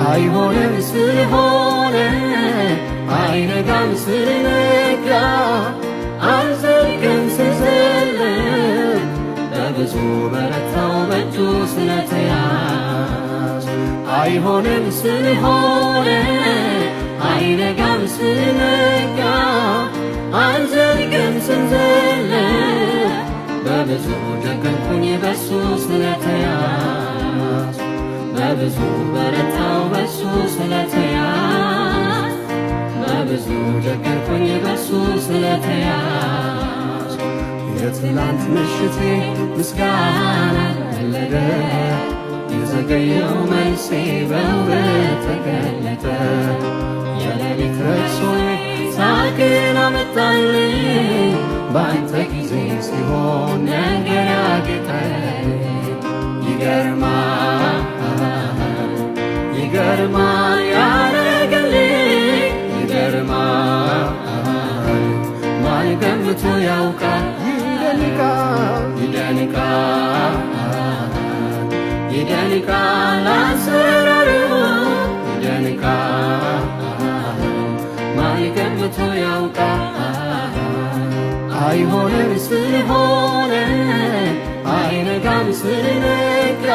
አይሆንም ስለሆነ አይነጋም ስለነጋ አልዘልቅም ስዘልቅ በብዙ በረታው በእጁ ስለተያዝ አይሆንም ስለሆነ አይነጋም ስለነጋ አልዘልቅም ስዘልቅ በብዙ ደከምኩኝ በሱ ስለተያዝ በብዙ በረታው በሱ ስለተያዝ በብዙ ደከምኩኝ በሱ ስለተያዝ የትላንት ምሽቴ ምስጋና ቀለደ የዘገየው መልሴ በውበት ተገለጠ የሌሊት ረክሶዬ ሳቅን አመጣልኝ በአንተ ጊዜ ሲሆን ነገር ያጌጠልኝ ይገርማል ያረገልኝ ይገርማል ማን ገምቶ ያውቃል ይደንቃል አሰራሩ ይደንቃል ማን ገምቶ ያውቃል አይሆንም ስለሆነ አይነጋም ስለነጋ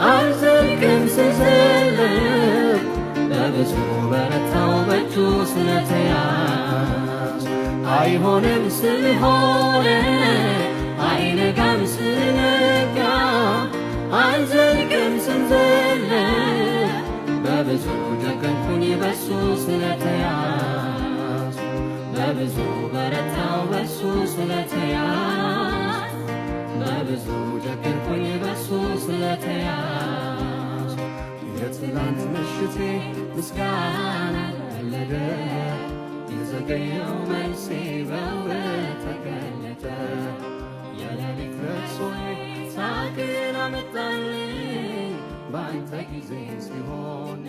አልዘልቅም ስዘልቅ በብዙ በረታው በእጁ ስለተያዝ አይሆንም ስለሆነ አይነጋም ስለነጋ አልዘልቅም ስዘልቅ በብዙ ደከምኩኝ በሱ ስለተያዝ በብዙ በረታው በሱ ስለተያዝ በብዙ ደከምኩኝ በሱ ስለተያዝ የትላንት ምሽቴ ምስጋና ቀለደ የዘገየው መልሴ በውበት ተገለጠ የሌሊት ረክሶዬ ሳቅን አመጣልኝ በአንተ ጊዜ ሲሆን